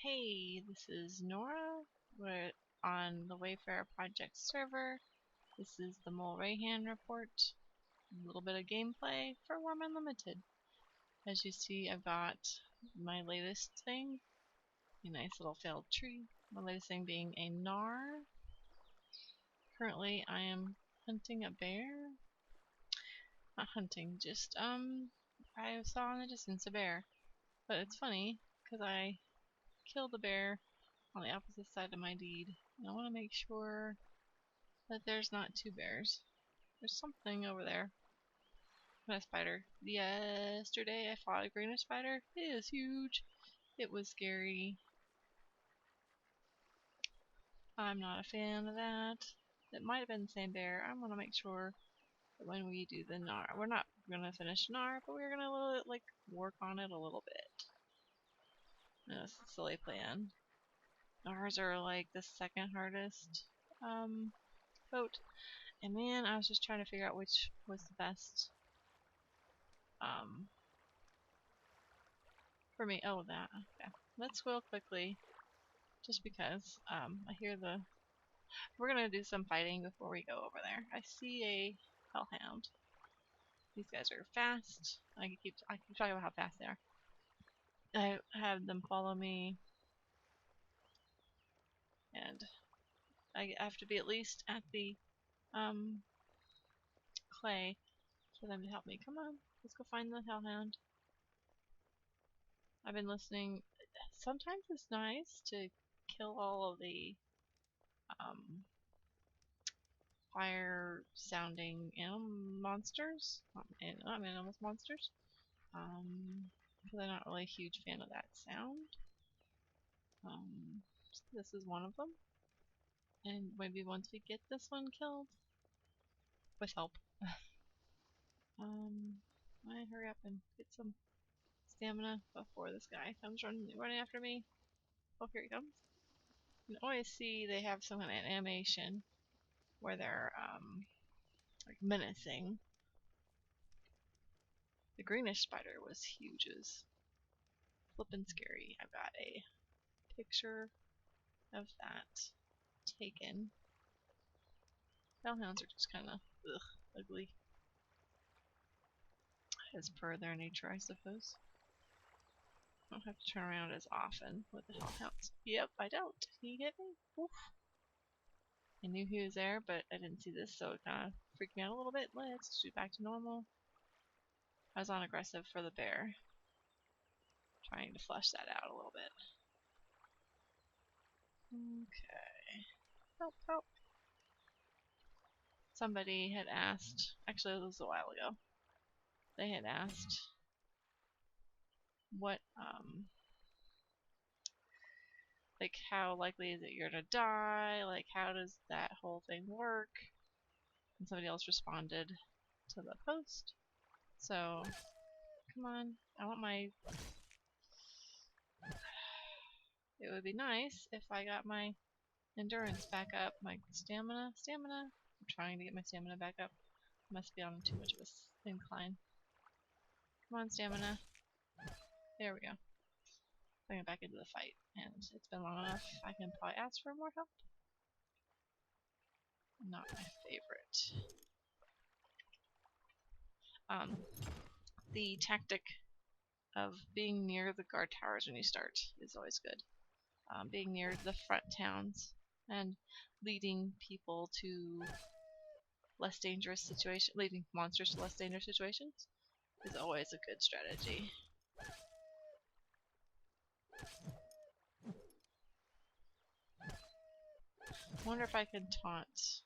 Hey, this is Nora. We're on the Wayfarer Project server. This is the Mol Rehan report. A little bit of gameplay for Wurm Unlimited. As you see, I've got my latest thing, a nice little failed tree. My latest thing being a knarr. Currently, I am hunting a bear. Not hunting, just I saw in the distance a bear. But it's funny because I killed the bear on the opposite side of my deed. And I want to make sure that there's not two bears. There's something over there. And a spider. Yesterday I fought a greenish spider. It is huge. It was scary. I'm not a fan of that. It might have been the same bear. I want to make sure that when we do the knarr, we're not going to finish knarr, but we're going to like work on it a little bit. That's a silly plan. Knarrs are like the second hardest boat. And man, I was just trying to figure out which was the best for me. Oh, that. Okay. Let's squirrel quickly, just because I hear the. We're gonna do some fighting before we go over there. I see a hellhound. These guys are fast. I keep talking about how fast they are. I have them follow me, and I have to be at least at the clay for them to help me. Come on, let's go find the hellhound. I've been listening. Sometimes it's nice to kill all of the fire sounding monsters. Not animals, monsters. Because I'm not really a huge fan of that sound. So this is one of them. And maybe once we get this one killed, with help, I hurry up and get some stamina before this guy comes running after me. Oh, here he comes. You can always see they have some kind of animation where they're like menacing. The greenish spider was huge as flippin' scary. I've got a picture of that taken. Hellhounds are just kind of ugly, as per their nature, I suppose. I don't have to turn around as often with the hellhounds. Yep, I don't. He hit me. Oof. I knew he was there, but I didn't see this, so it kind of freaked me out a little bit. Let's shoot back to normal. I was on aggressive for the bear, trying to flush that out a little bit. Okay. Help, help. Somebody had asked, actually it was a while ago, they had asked what, like how likely is it you're gonna die, like how does that whole thing work, and somebody else responded to the post. So, come on, I want my, it would be nice if I got my endurance back up, my stamina, I'm trying to get my stamina back up. Must be on too much of a incline. Come on, stamina. There we go. Bring it back into the fight, and it's been long enough. I can probably ask for more help. Not my favorite. The tactic of being near the guard towers when you start is always good. Being near the front towns and leading people to less dangerous situations, leading monsters to less dangerous situations, is always a good strategy. I wonder if I can taunt.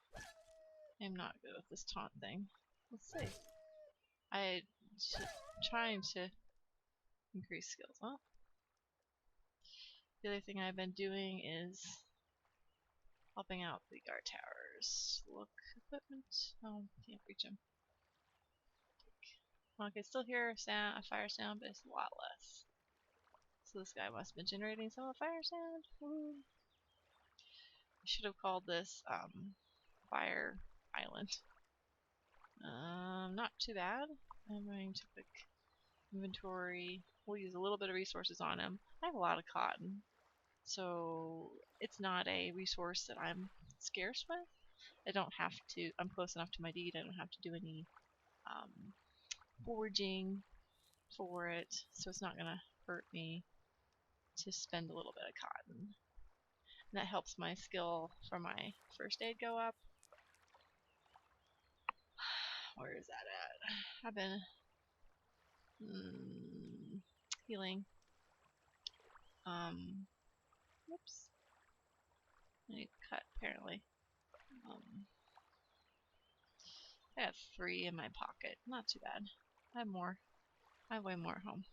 I'm not good with this taunt thing. Let's see. I'm trying to increase skills, huh? The other thing I've been doing is helping out the guard towers. Look, equipment. Oh, can't reach them. I can still hear a fire sound, but it's a lot less. So this guy must have been generating some of the fire sound. Woo. I should have called this Fire Island. Not too bad. I'm going to click inventory. We'll use a little bit of resources on him. I have a lot of cotton. So it's not a resource that I'm scarce with. I don't have to, I'm close enough to my deed, I don't have to do any foraging for it, so it's not going to hurt me to spend a little bit of cotton. And that helps my skill for my first aid go up. Where is that at? I've been healing. Whoops. I need to cut, apparently. I have 3 in my pocket. Not too bad. I have more. I have way more at home.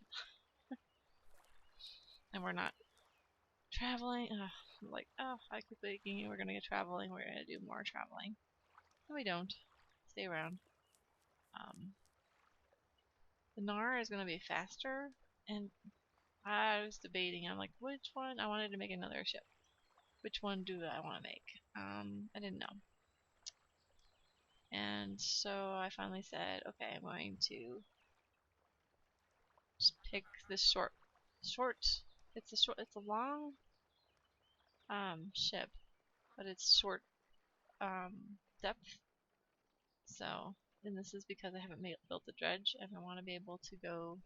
And we're not traveling. Like, oh, I keep thinking we're gonna get traveling. We're gonna do more traveling. No, we don't. Stay around. The knarr is gonna be faster, and I was debating. I'm like, which one? I wanted to make another ship. Which one do I want to make? I didn't know. And so I finally said, okay, I'm going to just pick this short. It's a long ship, but it's short depth. So, and this is because I haven't built the dredge, and I want to be able to go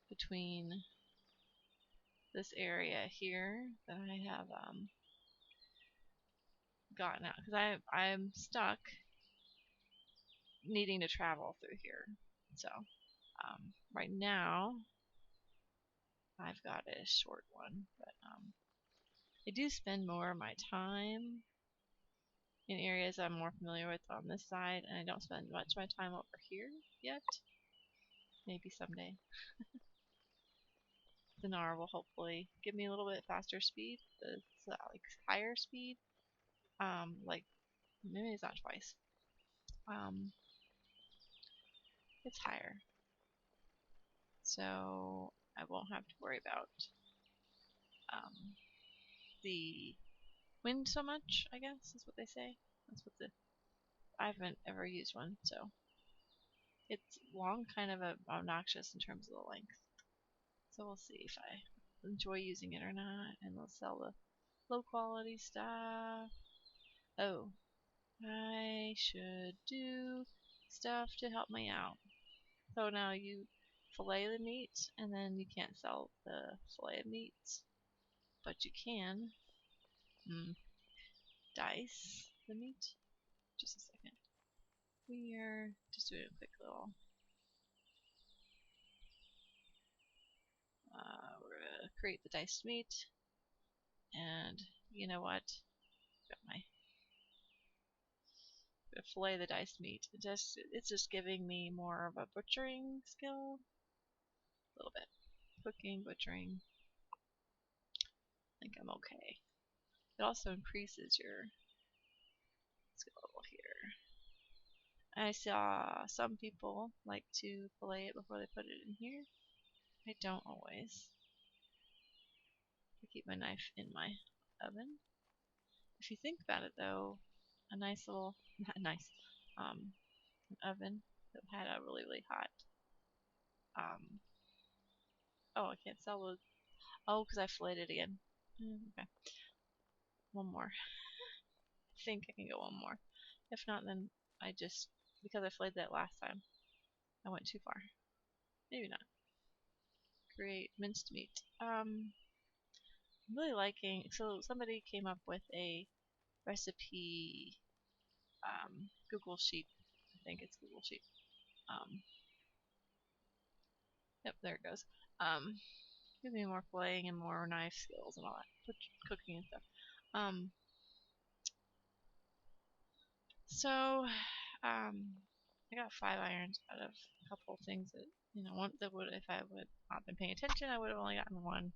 between this area here that I have gotten out, because I'm stuck needing to travel through here. So right now I've got a short one, but I do spend more of my time in areas I'm more familiar with on this side, and I don't spend much of my time over here yet. Maybe someday. The knarr will hopefully give me a little bit faster speed. It's like higher speed. Like maybe it's not twice. It's higher, so I won't have to worry about the wind so much. I guess is what they say. That's what I haven't ever used one, so it's long, kind of obnoxious in terms of the length. So we'll see if I enjoy using it or not, and we'll sell the low quality stuff. Oh, I should do stuff to help me out. So now you fillet the meat, and then you can't sell the fillet of meats, but you can dice the meat. Just a second. We are just doing a quick little. We're gonna create the diced meat, and you know what? Got my fillet the diced meat. It's just giving me more of a butchering skill. A little bit. Cooking, butchering. I think I'm okay. It also increases your skill level here. I saw some people like to fillet it before they put it in here. I don't always. I keep my knife in my oven. If you think about it though, a nice little, not nice, an oven that had a really, really hot, oh, I can't sell those. Oh, because I filleted it again. Okay. One more. I think I can go one more. If not, then because I filleted that last time, I went too far. Maybe not. Create minced meat. I'm really liking, so somebody came up with a recipe, Google Sheet. I think it's Google Sheet. Yep, there it goes. Gives me more filleting and more knife skills and all that, cooking and stuff. So, I got 5 irons out of a couple of things that, one that would, if I would not been paying attention, I would have only gotten 1.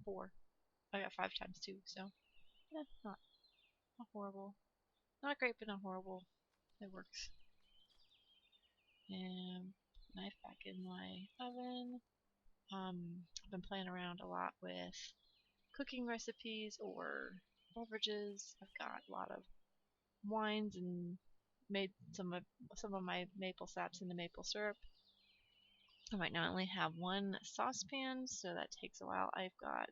4. I got 5 times 2, so, yeah, not horrible. Not great, but not horrible. It works. And knife back in my oven. I've been playing around a lot with cooking recipes or beverages. I've got a lot of wines and made some of my maple saps into maple syrup. I might not only have 1 saucepan, so that takes a while. I've got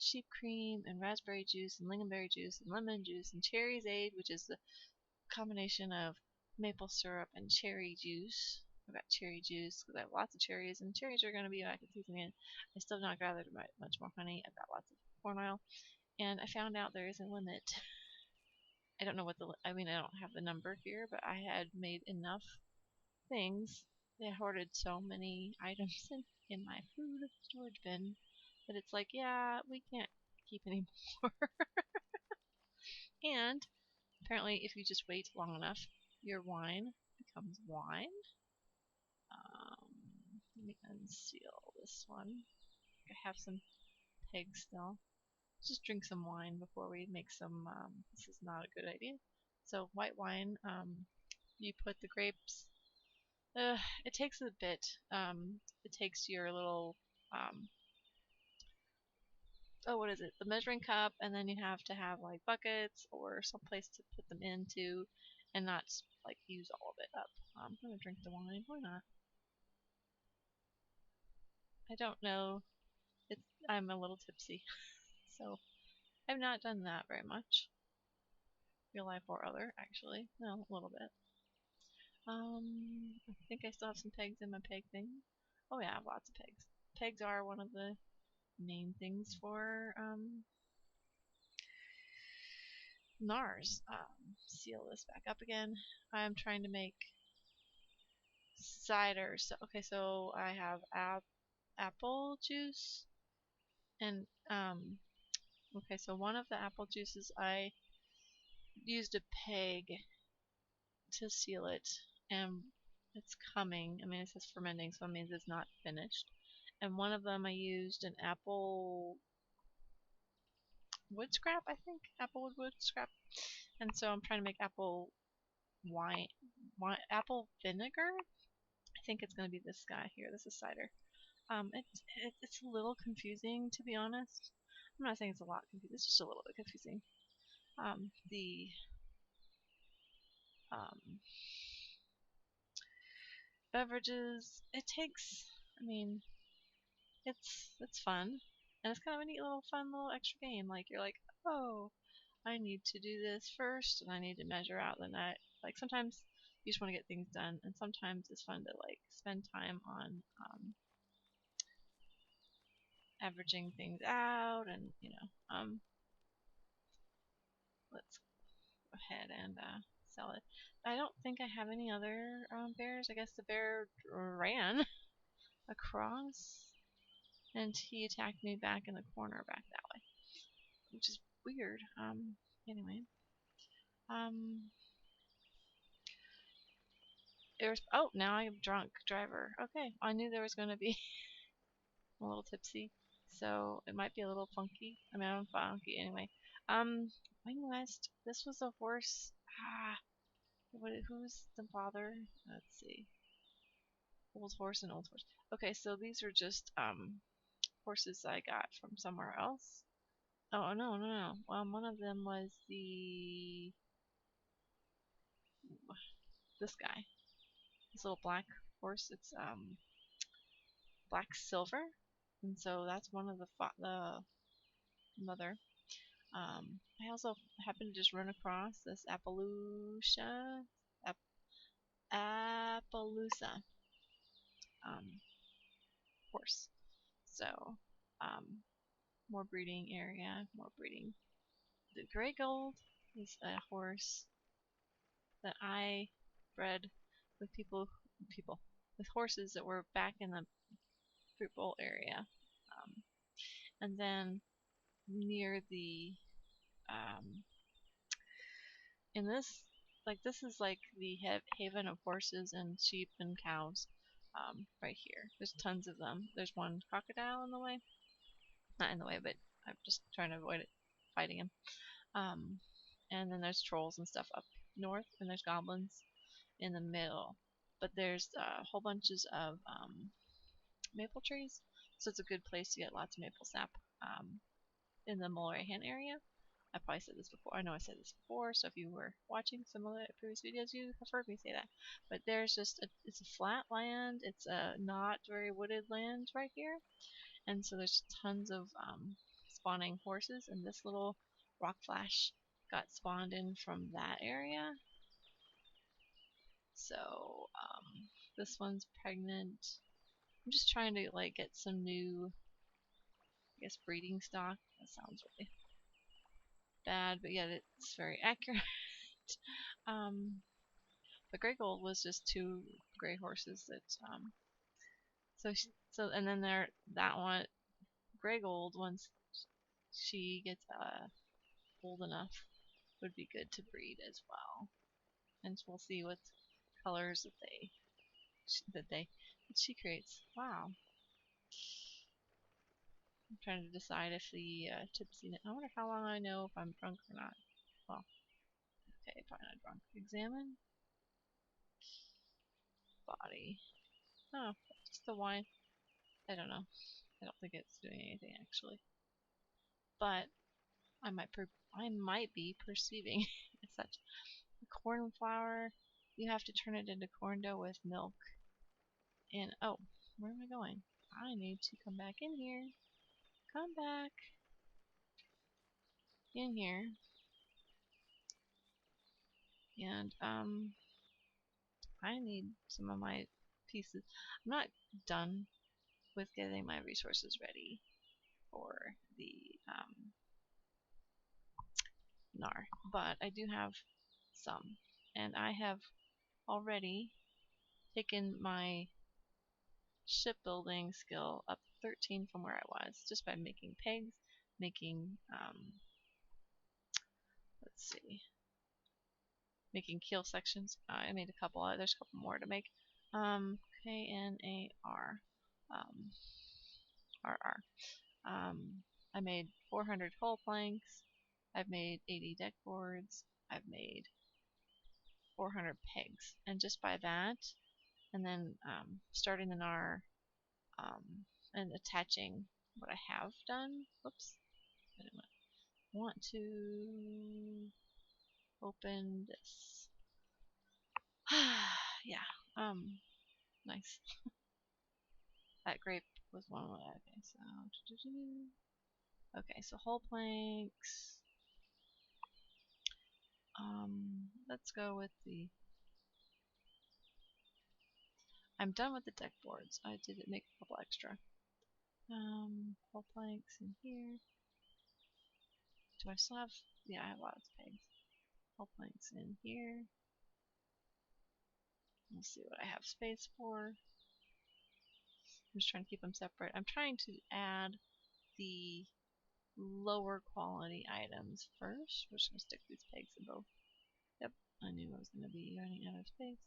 sheep cream and raspberry juice and lingonberry juice and lemon juice and cherries aid, which is the combination of maple syrup and cherry juice. I've got cherry juice because I have lots of cherries, and cherries are going to be back in season again. I still have not gathered much more honey. I've got lots of corn oil, and I found out there is a limit. I don't know what I don't have the number here, but I had made enough things. They hoarded so many items in my food storage bin that it's like, yeah, we can't keep any more. And apparently, if you just wait long enough, your wine becomes wine. Let me unseal this one. I have some pegs still. Just drink some wine before we make some. This is not a good idea. So white wine. You put the grapes. It takes a bit. It takes your little. Oh, what is it? The measuring cup, and then you have to have like buckets or some place to put them into, and not like use all of it up. I'm gonna drink the wine. Why not? I don't know. I'm a little tipsy, so I've not done that very much. Real life or other, actually. No, a little bit. I think I still have some pegs in my peg thing. Oh yeah, I have lots of pegs. Pegs are one of the main things for knarrs. Seal this back up again. I'm trying to make cider. So okay, so I have apple juice and okay, so one of the apple juices I used a peg to seal it, and it's coming. I mean, it says fermenting, so it means it's not finished. And one of them I used an apple wood scrap, I think, apple wood scrap. And so I'm trying to make apple apple vinegar. I think it's going to be this guy here. This is cider. It's a little confusing, to be honest. I'm not saying it's a lot confusing. It's just a little bit confusing. The beverages, it takes, I mean, it's fun, and it's kind of a neat little fun little extra game. Like you're like, oh, I need to do this first, and I need to measure out the night. Like sometimes you just want to get things done, and sometimes it's fun to like spend time on averaging things out, and let's go ahead and sell it. I don't think I have any other bears. I guess the bear ran across, and he attacked me back in the corner back that way, which is weird. Anyway. Oh, now I'm drunk driver. Okay, I knew there was going to be a little tipsy, so it might be a little funky. I mean, I'm funky anyway. Wing West. This was a horse. Who's the father? Let's see. Old horse and old horse. Okay, so these are just horses I got from somewhere else. Oh no. One of them was this guy. This little black horse. It's black silver, and so that's one of the mother. I also happened to just run across this Appaloosa horse. So more breeding area, more breeding. The gray gold is a horse that I bred with with horses that were back in the fruit bowl area, and then near the in this this is like the haven of horses and sheep and cows. Right here, there's tons of them. There's one crocodile in the way, not in the way, but I'm just trying to avoid it, fighting him. And then there's trolls and stuff up north, and there's goblins in the middle. But there's whole bunches of maple trees, so it's a good place to get lots of maple sap in the Mol Rehan area. I probably said this before. I know I said this before, so if you were watching some of the previous videos, you have heard me say that. But there's it's a flat land. It's a not very wooded land right here, and so there's tons of spawning horses, and this little rock flash got spawned in from that area. So this one's pregnant. I'm just trying to like get some new, I guess, breeding stock. That sounds really bad, but yeah, it's very accurate. The gray gold was just 2 gray horses that so and then that one gray gold, once she gets old enough, would be good to breed as well. And we'll see what colors that she creates. Wow. I'm trying to decide if the tipsy. I wonder how long I know if I'm drunk or not. Well, okay, probably not drunk. Examine body. Oh, just the wine. I don't know. I don't think it's doing anything actually, but I might be perceiving as such. The corn flour, you have to turn it into corn dough with milk. And oh, where am I going? I need to come back in here. Come back in here. And I need some of my pieces. I'm not done with getting my resources ready for the knarr, but I do have some, and I have already taken my shipbuilding skill up 13 from where I was, just by making pegs, making let's see, making keel sections. I made a couple. There's a couple more to make. Knarr, RR. I made 400 hull planks. I've made 80 deck boards. I've made 400 pegs, and just by that, and then starting the knarr and attaching what I have done. Whoops, I didn't want to open this. Yeah, nice. That grape was one of that. Okay, so okay, so hull planks. Let's go with the. I'm done with the deck boards. I did make a couple extra. Hull planks in here. Do I still have? Yeah, I have lots of pegs. Hull planks in here. Let's see what I have space for. I'm just trying to keep them separate. I'm trying to add the lower quality items first. We're just going to stick these pegs in both. Yep, I knew I was going to be running out of space.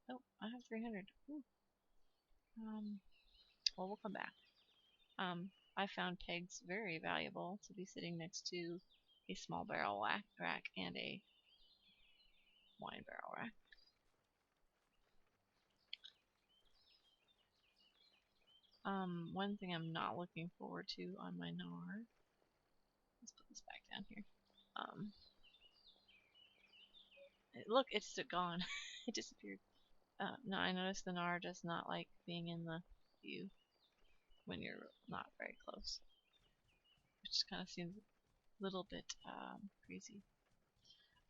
Oh, I have 300. Ooh. Well, we'll come back. I found pegs very valuable to be sitting next to a small barrel rack and a wine barrel rack. One thing I'm not looking forward to on my knarr. Let's put this back down here. Look, it's gone. It disappeared. No, I noticed the knarr does not like being in the view when you're not very close, which kind of seems a little bit crazy.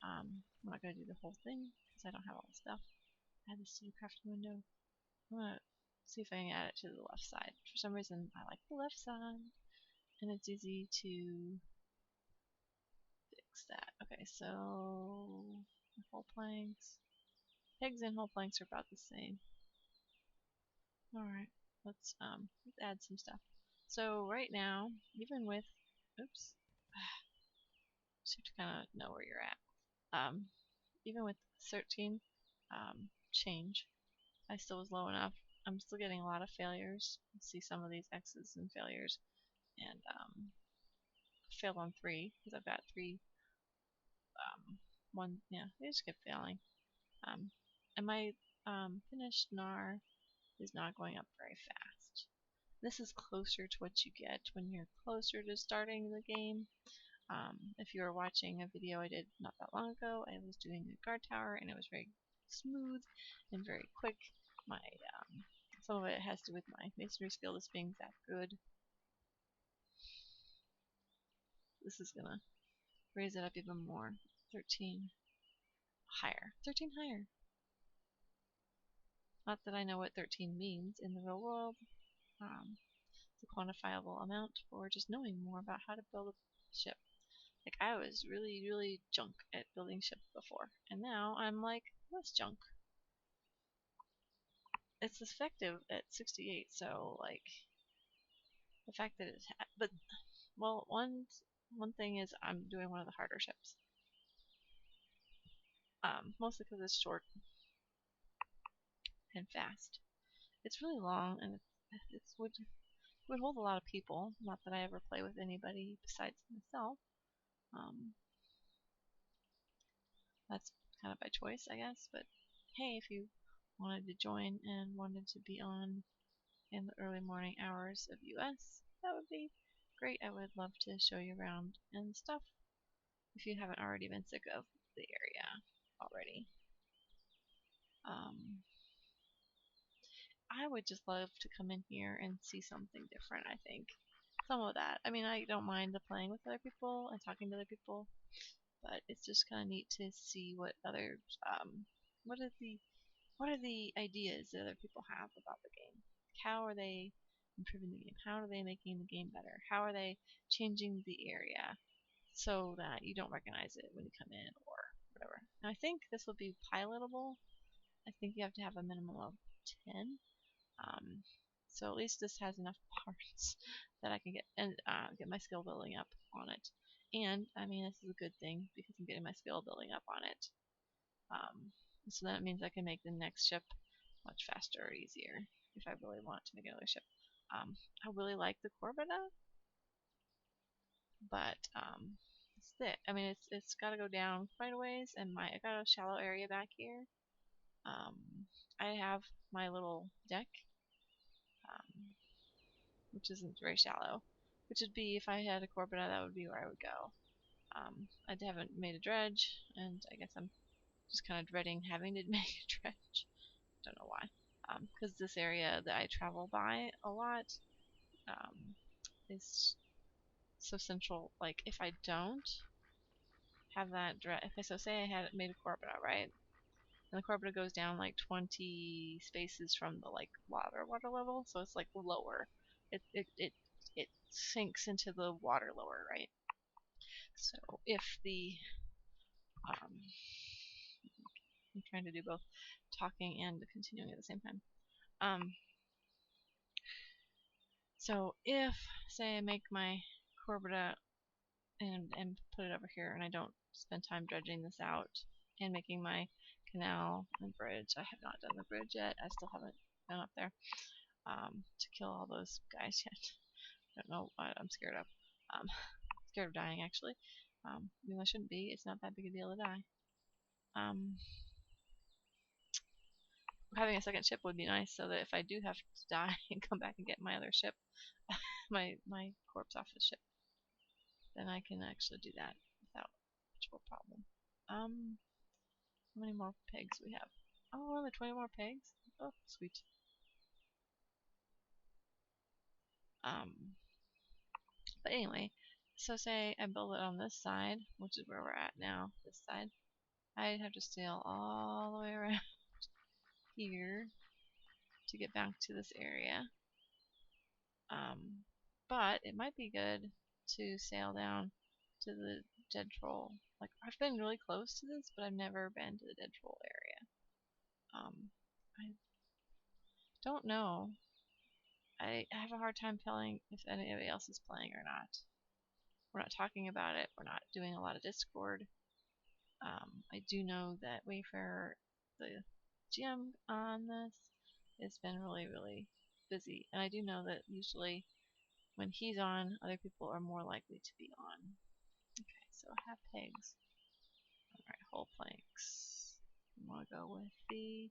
I'm not going to do the whole thing because I don't have all the stuff. Add this to the crafting window. I'm going to see if I can add it to the left side. For some reason, I like the left side, and it's easy to fix that. Okay, so whole planks. Pegs and whole planks are about the same. Alright, let's add some stuff. So right now, even with, oops, just have to kind of know where you're at. Even with 13 change, I still was low enough. I'm still getting a lot of failures. You see some of these X's and failures, and failed on 3 because I've got 3. One, yeah, they just kept failing. And my finished knarr is not going up very fast. This is closer to what you get when you're closer to starting the game. If you were watching a video I did not that long ago, I was doing a guard tower, and it was very smooth and very quick. My some of it has to do with my masonry skill just being that good. this is gonna raise it up even more. 13 higher. 13 higher. Not that I know what 13 means in the real world. It's a quantifiable amount for just knowing more about how to build a ship. Like, I was really, really junk at building ships before, and now I'm like less junk. It's effective at 68, so like the fact that it's but well, one thing is I'm doing one of the harder ships. Mostly because it's short and fast. It's really long, and it would hold a lot of people. Not that I ever play with anybody besides myself. That's kind of by choice, I guess. But hey, if you wanted to join and wanted to be on in the early morning hours of US, that would be great. I would love to show you around and stuff if you haven't already been sick of the area already. I would just love to come in here and see something different, I think. Some of that. I mean, I don't mind the playing with other people and talking to other people, but it's just kind of neat to see what other, what are the ideas that other people have about the game. How are they improving the game? How are they making the game better? How are they changing the area so that you don't recognize it when you come in or whatever. And I think this will be pilotable. I think you have to have a minimum of 10. So at least this has enough parts that I can get and get my skill building up on it. And I mean, this is a good thing because I'm getting my skill building up on it. So that means I can make the next ship much faster or easier if I really want to make another ship. I really like the Corbetta, but it's thick. I mean, it's got to go down quite a ways, and I got a shallow area back here. I have my little deck, which isn't very shallow, which would be if I had a Corbetta, that would be where I would go. I haven't made a dredge, and I guess I'm just kind of dreading having to make a dredge. Don't know why. Because this area that I travel by a lot is so central. Like, if I don't have that dredge, so say I had made a Corbetta, right? And the Corbetta goes down like 20 spaces from the like water level, so it's like lower. It sinks into the water lower, right? So if the I'm trying to do both talking and continuing at the same time. So if, say, I make my Corbetta and put it over here, and I don't spend time dredging this out and making my canal and bridge. I have not done the bridge yet. I still haven't been up there to kill all those guys yet. I don't know what I'm scared of. Scared of dying, actually. I shouldn't be. It's not that big a deal to die. Having a second ship would be nice, so that if I do have to die and come back and get my other ship, my corpse off the ship, then I can actually do that without much of a problem. How many more pegs we have? Oh, only 20 more pegs? Oh, sweet. But anyway, so say I build it on this side, which is where we're at now, this side. I'd have to sail all the way around here to get back to this area. But it might be good to sail down to the dead troll. Like, I've been really close to this, but I've never been to the dead troll area. I don't know. I have a hard time telling if anybody else is playing or not. We're not talking about it. We're not doing a lot of Discord. I do know that Wayfarer, the GM on this, has been really, really busy. And I do know that usually when he's on, other people are more likely to be on. Okay, so I have pegs. Alright, whole planks. I'm going to go with the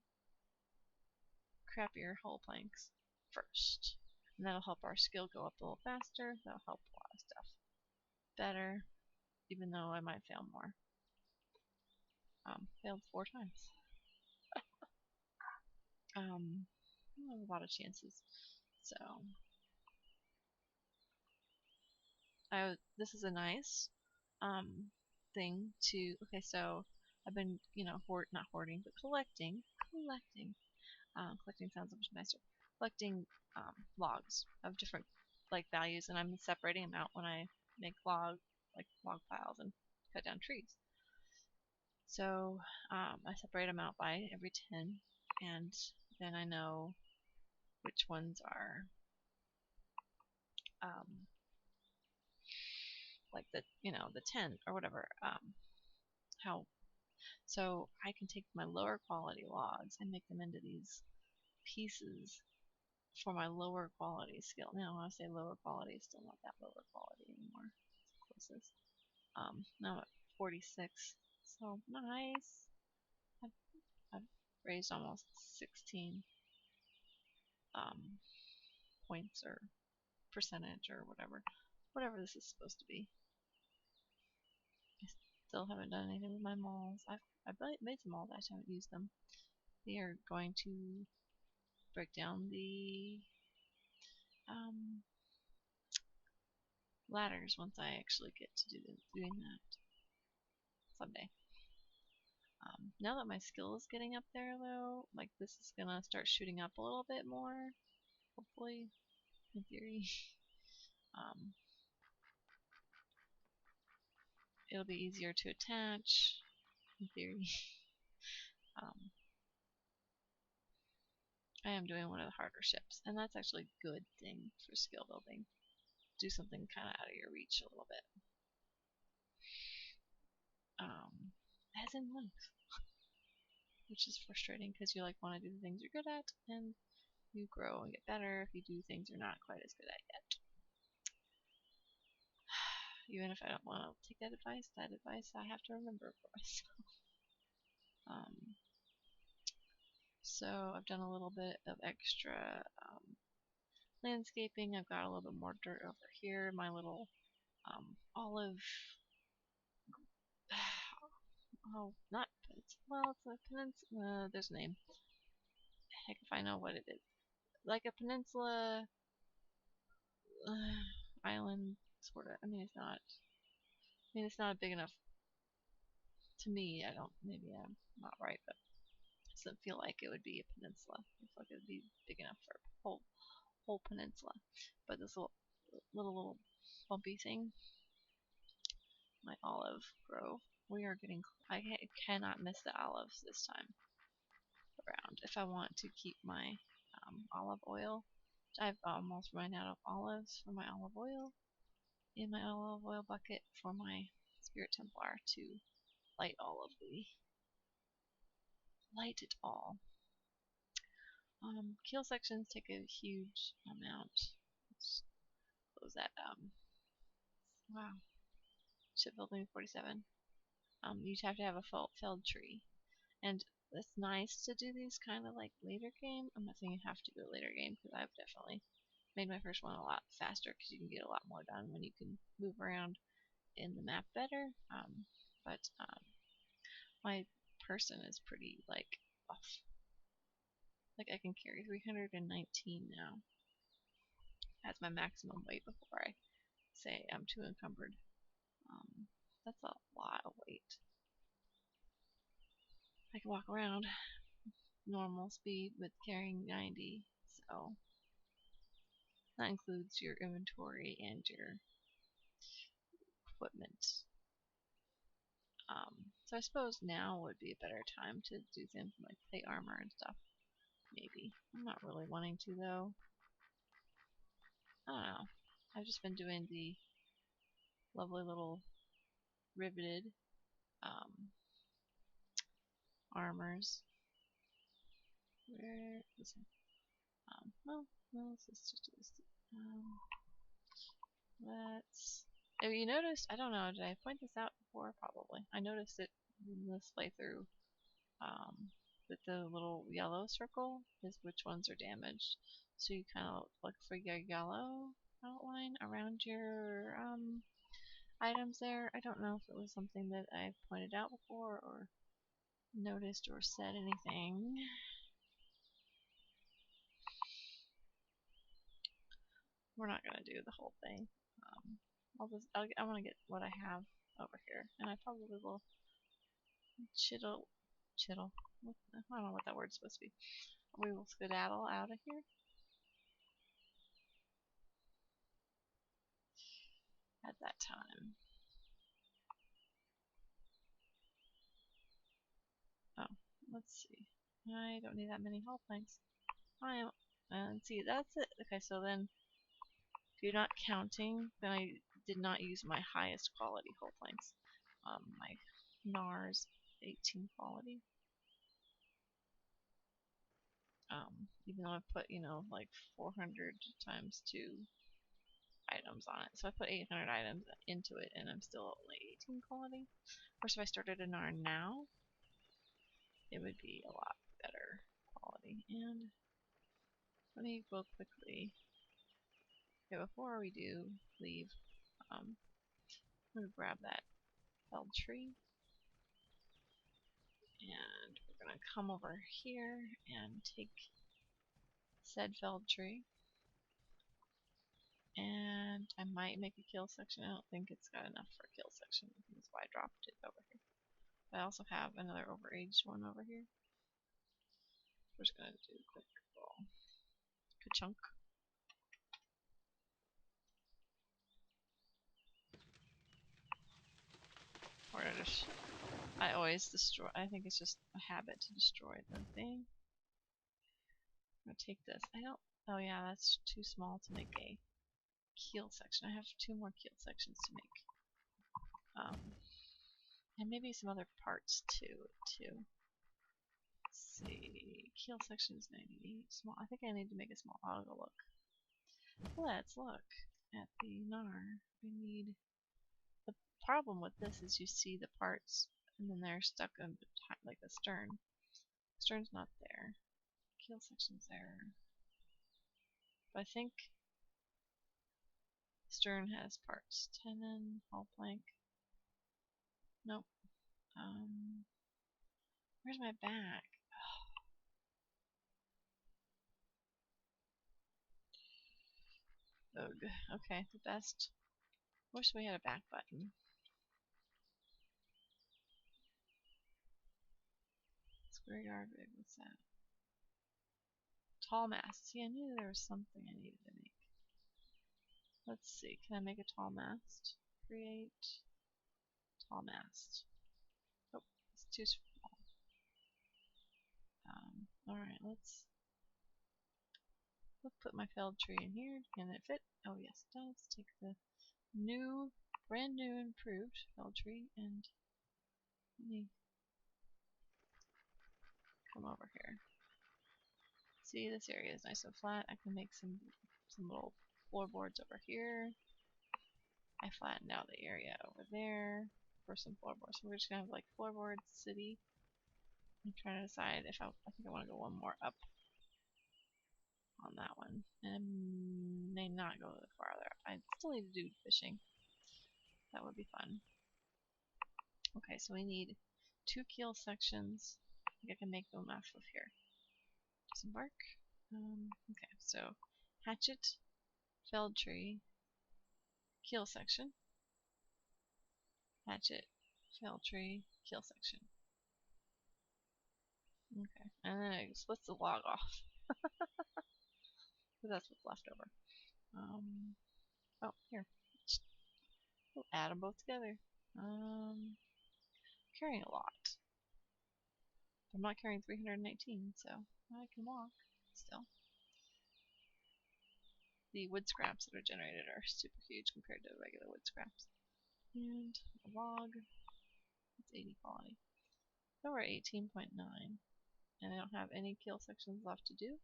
crappier whole planks first. And that'll help our skill go up a little faster. That'll help a lot of stuff better, even though I might fail more. Failed 4 times. I have a lot of chances. So this is a nice thing to. Okay, so I've been, not hoarding, but collecting. Collecting sounds much nicer. Collecting logs of different values, and I'm separating them out when I make log piles and cut down trees. So I separate them out by every 10, and then I know which ones are like the 10 or whatever. So I can take my lower quality logs and make them into these pieces for my lower quality skill. Now, when I say lower quality, it's still not that lower quality anymore. It's closest. Now I'm at 46. So nice. I've raised almost 16 points or percentage or whatever this is supposed to be. I still haven't done anything with my malls. I've made some malls, I just haven't used them. They are going to break down the ladders once I actually get to doing that someday. Now that my skill is getting up there, though, this is gonna start shooting up a little bit more, hopefully, in theory. It'll be easier to attach, in theory. I am doing one of the harder ships, and that's actually a good thing for skill building. Do something kind of out of your reach a little bit. As in life. Which is frustrating because you want to do the things you're good at, and you grow and get better if you do things you're not quite as good at yet. Even if I don't want to take that advice I have to remember for myself. So I've done a little bit of extra landscaping. I've got a little bit more dirt over here. My little olive. Oh, not well. It's a peninsula. There's a name. Heck, if I know what it is. Like a peninsula island, sort of. I mean, it's not. It's not big enough. To me, I don't. Maybe I'm not right, but it doesn't feel like it would be a peninsula. It feels like it would be big enough for a whole peninsula. But this little bumpy thing, my olive grove. We are getting. I cannot miss the olives this time around. If I want to keep my olive oil, I've almost run out of olives for my olive oil in my olive oil bucket for my Spirit Templar to light it all. Keel sections take a huge amount. Let's close that. Wow. Shipbuilding 47. You'd have to have a felled tree. And it's nice to do these kind of later game. I'm not saying you have to do a later game because I've definitely made my first one a lot faster because you can get a lot more done when you can move around in the map better. But my person is pretty off. I can carry 319 now. That's my maximum weight before I say I'm too encumbered. That's a lot of weight. I can walk around normal speed with carrying 90, so that includes your inventory and your equipment. So I suppose now would be a better time to do things like plate armor and stuff. Maybe. I'm not really wanting to though. I don't know. I've just been doing the lovely little riveted armors. Where is it? Well, let's just do this. Let's. Have you noticed? I don't know. Did I point this out before? Probably. I noticed it in this playthrough. That the little yellow circle is which ones are damaged. So you kind of look for your yellow outline around your items there. I don't know if it was something that I pointed out before or noticed or said anything. We're not going to do the whole thing. I'll I want to get what I have over here, and I probably will chittle. I don't know what that word's supposed to be. We will skedaddle out of here at that time. Oh, let's see. I don't need that many hull planks. I am, and see, that's it. Okay, so then, if you're not counting, then I did not use my highest quality hull planks. My knarr's 18 quality. Even though I put, you know, like 400 times 2 items on it. So I put 800 items into it, and I'm still only 18 quality. Of course, if I started a knarr now, it would be a lot better quality. And let me go quickly. Okay, before we do leave, I'm going to grab that felled tree. And we're going to come over here and take said felled tree. And I might make a kill section. I don't think it's got enough for a kill section. I think that's why I dropped it over here. But I also have another overaged one over here. We're just going to do a quick little ka-chunk. Or I always destroy. I think it's just a habit to destroy the thing. I'm going to take this. Oh yeah, that's too small to make a keel section. I have 2 more keel sections to make. And maybe some other parts too. Let's see. Keel section is 98. Small. I think I need to make a small. I'll go look. Let's look at the knarr. We need. The problem with this is you see the parts and then they're stuck in like the stern. Stern's not there. Keel section's there. But I think stern has parts. Tenon, hull plank. Nope. Where's my back? Ugh. Okay, the best. Wish we had a back button. Square yard rig, what's that? Tall mast. See, I knew there was something I needed to make. Let's see, can I make a tall mast? Create tall mast. Oh, it's too small. Alright, let's put my felled tree in here. Can it fit? Oh yes, it does. Take the brand new improved felled tree and let me come over here. See, this area is nice and flat. I can make some little floorboards over here. I flattened out the area over there for some floorboards. So we're just gonna have like floorboards city. I'm trying to decide if I think I want to go one more up on that one, and may not go farther. I still need to do fishing. That would be fun. Okay, so we need 2 keel sections. I think I can make them off of here. Disembark. Okay, so hatchet, felled tree, keel section, hatchet, felled tree, keel section. Okay, and then it splits the log off. Because that's what's left over. Oh, here. We'll add them both together. Carrying a lot. I'm not carrying 319, so I can walk still. The wood scraps that are generated are super huge compared to regular wood scraps. And a log. It's 80 quality. So we're at 18.9. And I don't have any keel sections left to do.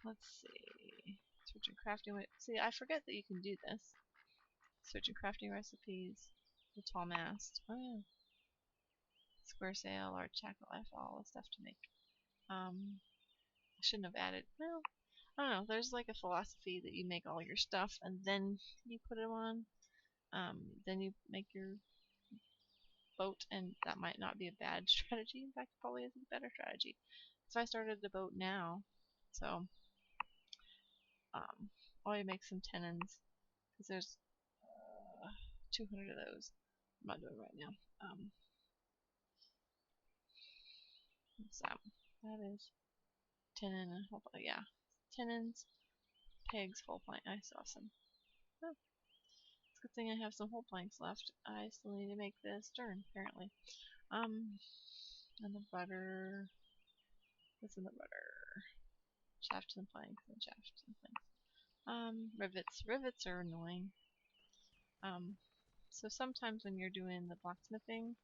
Let's see. Search and crafting. See, I forget that you can do this. Search and crafting recipes. The tall mast. Oh yeah. Square sail, large tackle, I have all the stuff to make. I shouldn't have added. Well, I don't know. There's like a philosophy that you make all your stuff and then you put it on. Then you make your boat, and that might not be a bad strategy. In fact, probably is a better strategy. So I started the boat now. So I'll make some tenons because there's 200 of those. I'm not doing right now. What's that? That is tenon and whole plank. Yeah, tenons, pegs, whole plank. I saw some. Oh, it's a good thing I have some whole planks left. I still need to make the stern apparently. And the rudder. What's in the rudder? Shafts and planks and shafts and planks. Rivets. Rivets are annoying. So sometimes when you're doing the blacksmithing,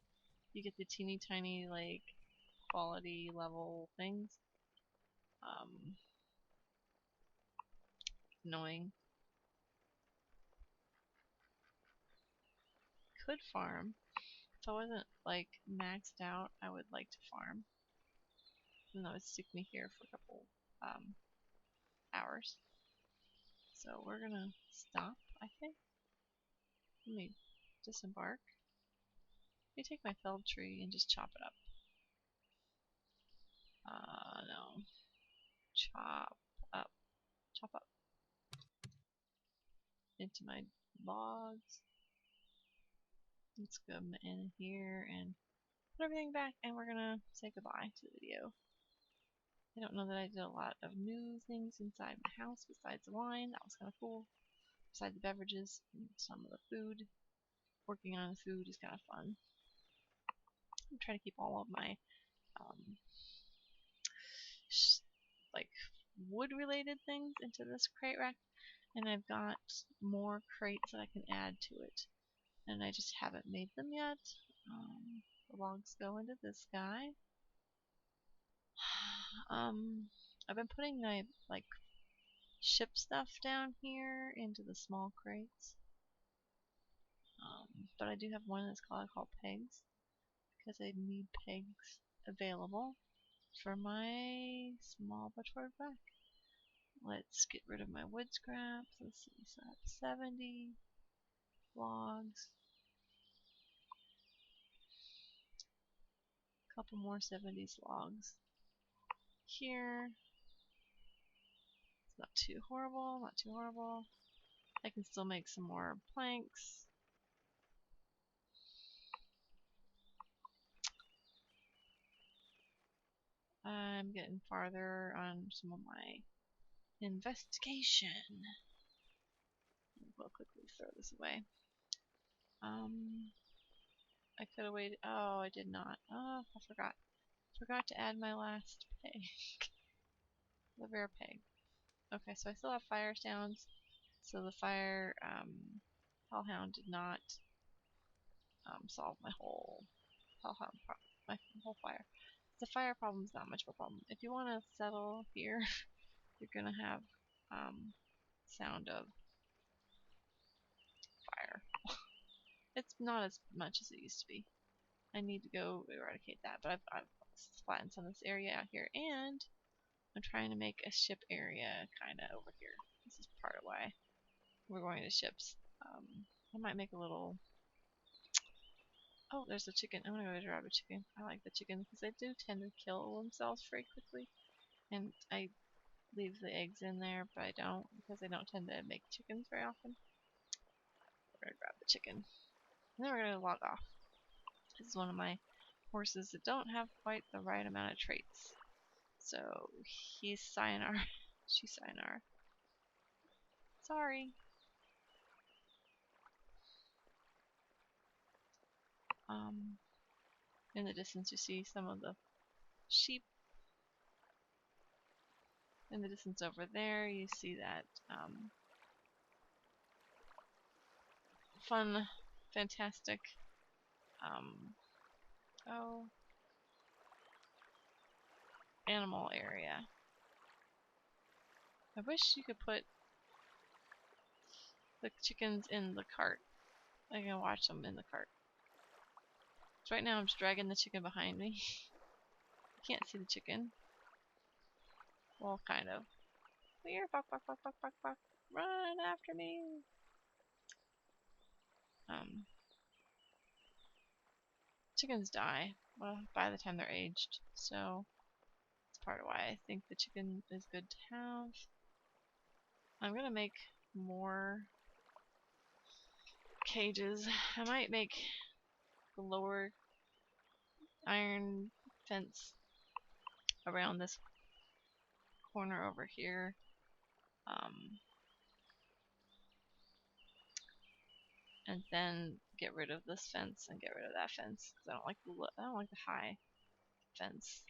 you get the teeny tiny like quality level things. Annoying. Could farm. If I wasn't like maxed out, I would like to farm. Even though it would stick me here for a couple hours. So we're gonna stop, I think. Let me disembark. Let me take my felled tree and just chop it up. No. Chop up. Chop up. Into my logs. Let's go in here and put everything back, and we're gonna say goodbye to the video. I don't know that I did a lot of new things inside my house besides the wine. That was kind of cool. Besides the beverages and some of the food. Working on the food is kind of fun. I'm trying to keep all of my like wood related things into this crate rack, and I've got more crates that I can add to it, and I just haven't made them yet. The logs go into this guy. I've been putting my like ship stuff down here into the small crates, but I do have one that's called pegs because I need pegs available for my small butcher back. Let's get rid of my wood scraps. Let's see, so I have 70 logs. A couple more 70s logs. Here. It's not too horrible, not too horrible. I can still make some more planks. I'm getting farther on some of my investigation. We'll quickly throw this away. I could have waited. Oh, I did not. Oh, I forgot. Forgot to add my last peg. The rare peg. Okay, so I still have fire sounds. So the fire hellhound did not solve my whole hellhound problem. My whole fire. The fire problem is not much of a problem. If you want to settle here, you're gonna have sound of fire. It's not as much as it used to be. I need to go eradicate that, but I've flattened some of this area out here, and I'm trying to make a ship area kind of over here. This is part of why we're going to ships. I might make a little. Oh, there's a chicken. I'm gonna go grab a chicken. I like the chicken because they do tend to kill themselves very quickly, and I leave the eggs in there, but I don't because they don't tend to make chickens very often. We're gonna grab the chicken, and then we're gonna log off. This is one of my horses that don't have quite the right amount of traits. So he's sayonara. She's sayonara. Sorry. In the distance you see some of the sheep. In the distance over there you see that fun, fantastic animal area. I wish you could put the chickens in the cart. I can watch them in the cart. So right now I'm just dragging the chicken behind me. You can't see the chicken. Well, kind of. Here, buck, buck, buck, buck, buck, buck. Run after me. Chickens die by the time they're aged, so that's part of why I think the chicken is good to have. I'm gonna make more cages. I might make the lower iron fence around this corner over here. And then get rid of this fence and get rid of that fence because I don't like the high fence.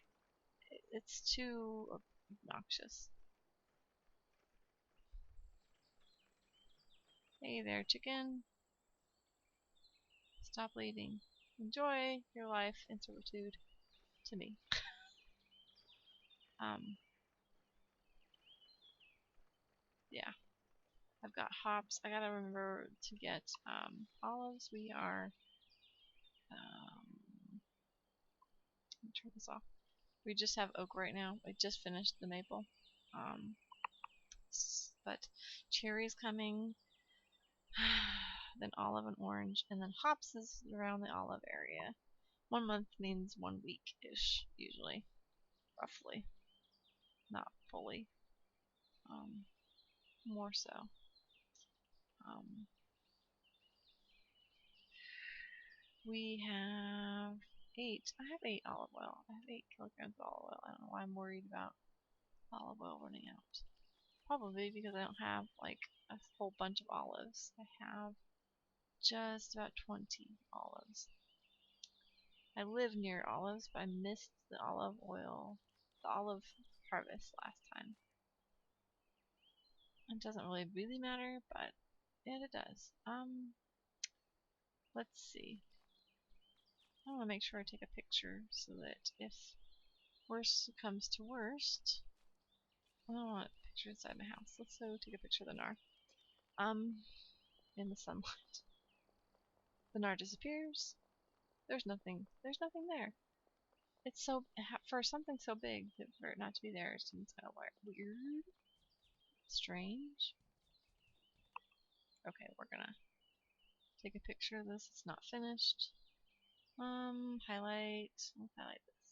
It's too obnoxious. Hey there, chicken. Stop leaving. Enjoy your life in servitude to me. Yeah. I've got hops. I gotta remember to get olives. We are let me turn this off. We just have oak right now. I just finished the maple. But cherries coming, then olive and orange, and then hops is around the olive area. 1 month means 1 week-ish, usually. Roughly. Not fully. More so. We have 8. I have 8 olive oil. I have 8 kilograms of olive oil. I don't know why I'm worried about olive oil running out. Probably because I don't have like a whole bunch of olives. I have just about 20 olives. I live near olives, but I missed the olive harvest last time. It doesn't really matter, but yeah, it does. Let's see. I want to make sure I take a picture so that if worst comes to worst, I don't want a picture inside my house. Let's go take a picture of the knarr. In the sunlight. The knarr disappears. There's nothing there. It's so, for something so big, for it not to be there, it seems kind of weird. Strange. Okay, we're gonna take a picture of this. It's not finished. Highlight. Let's highlight this.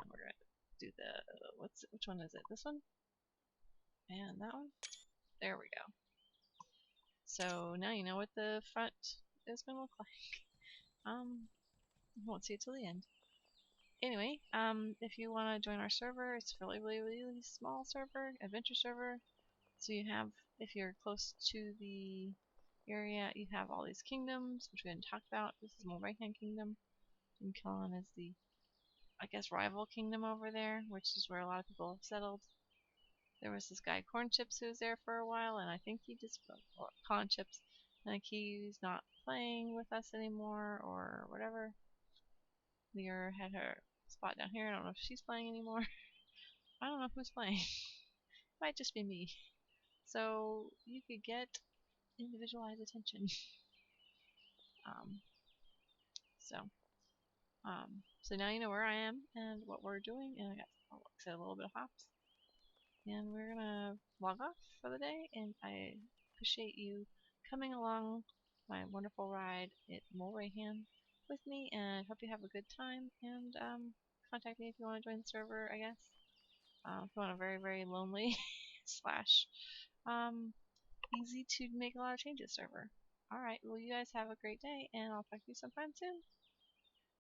And we're gonna do the, which one is it? This one? And that one? There we go. So now you know what the front is gonna look like. You won't see it till the end. Anyway, if you want to join our server, it's a really small server, adventure server. So you have, if you're close to the area, you have all these kingdoms, which we didn't talk about. This is Mol Rehan Kingdom. And Kellan is the, I guess, rival kingdom over there, which is where a lot of people have settled. There was this guy, Corn Chips, who was there for a while, and I think he just, or Con Chips, I think he's not playing with us anymore, or whatever. Nora had her spot down here. I don't know if she's playing anymore. I don't know who's playing. Might just be me. So you could get individualized attention. So now you know where I am and what we're doing, and I got, like I said, a little bit of hops. And we're gonna log off for the day, and I appreciate you coming along my wonderful ride at Mol Rehan with me, and hope you have a good time, and contact me if you want to join the server, I guess. If you want a very lonely slash easy to make a lot of changes server. Alright, well you guys have a great day, and I'll talk to you sometime soon.